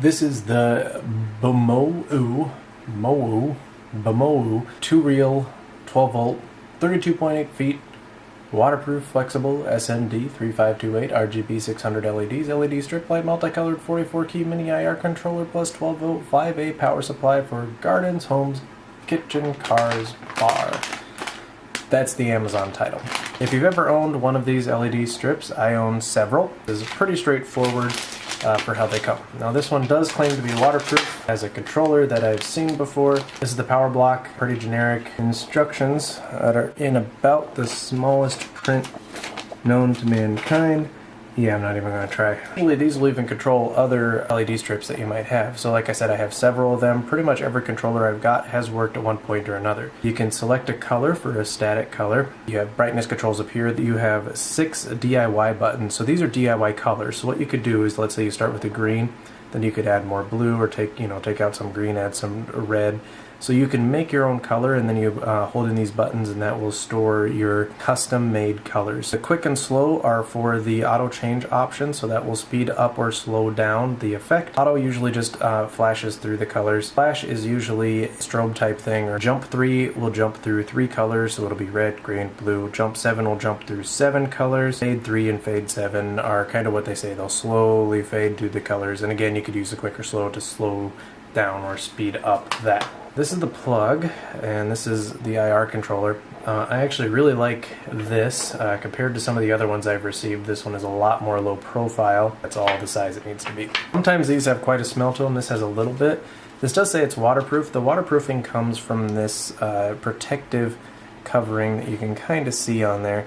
This is the BMOUO 2-reel 12 volt 32.8 feet waterproof flexible SMD 3528 RGB 600 LEDs, LED strip light, multicolored 44 key mini IR controller plus 12 volt 5A power supply for gardens, homes, kitchen, cars, bar. That's the Amazon title. If you've ever owned one of these LED strips, I own several. This is pretty straightforward for how they come. Now this one does claim to be waterproof, has a controller that I've seen before. This is the power block, pretty generic instructions that are in about the smallest print known to mankind. Yeah, I'm not even going to try. Usually these will even control other LED strips that you might have. So like I said, I have several of them. Pretty much every controller I've got has worked at one point or another. You can select a color for a static color. You have brightness controls up here. You have 6 DIY buttons. So these are DIY colors. So what you could do is, let's say you start with a green, then you could add more blue, or take out some green, add some red. So you can make your own color, and then you hold in these buttons, and that will store your custom-made colors. The quick and slow are for the auto change option, so that will speed up or slow down the effect. Auto usually just flashes through the colors. Flash is usually a strobe type thing, or jump 3 will jump through 3 colors, so it'll be red, green, blue. Jump 7 will jump through 7 colors. Fade 3 and fade 7 are kind of what they say. They'll slowly fade through the colors, and again, you could use the quick or slow to slow down or speed up that. This is the plug, and this is the IR controller. I actually really like this compared to some of the other ones I've received. This one is a lot more low profile. That's all the size it needs to be. Sometimes these have quite a smell to them. This has a little bit. This does say it's waterproof. The waterproofing comes from this protective covering that you can kind of see on there.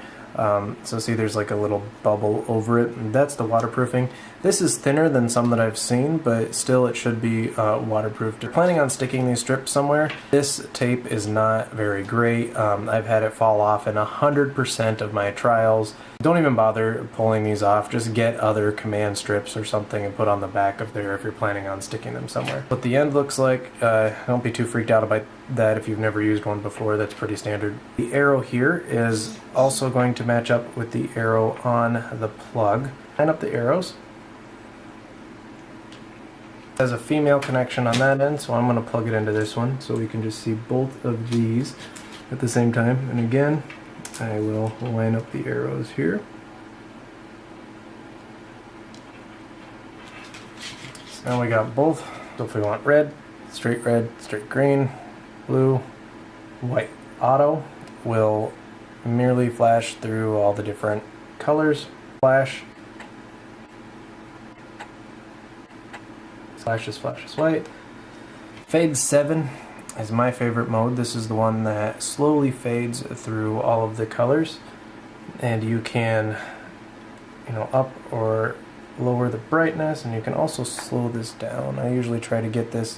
So see, there's like a little bubble over it, and that's the waterproofing. This is thinner than some that I've seen, but still it should be waterproof. If you're planning on sticking these strips somewhere, this tape is not very great. I've had it fall off in 100% of my trials. Don't even bother pulling these off. Just get other command strips or something and put on the back of there if you're planning on sticking them somewhere. What the end looks like, don't be too freaked out about that if you've never used one before. That's pretty standard. The arrow here is also going to match up with the arrow on the plug. Line up the arrows. It has a female connection on that end, so I'm going to plug it into this one so we can just see both of these at the same time. And again, I will line up the arrows here. So now we got both. So if we want red, straight green, blue, white. Auto will merely flash through all the different colors. Flash. Flashes white. Fade 7 is my favorite mode. This is the one that slowly fades through all of the colors, and you can up or lower the brightness, and you can also slow this down. I usually try to get this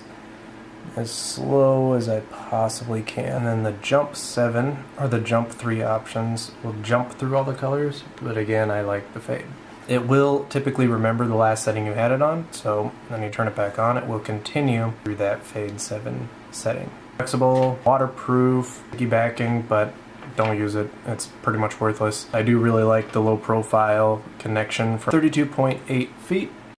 as slow as I possibly can. And then the jump 7 or the jump 3 options will jump through all the colors, but again, I like the fade. It will typically remember the last setting you had it on, so when you turn it back on, it will continue through that fade 7 setting. Flexible, waterproof, piggybacking, but don't use it. It's pretty much worthless. I do really like the low profile connection for 32.8 feet.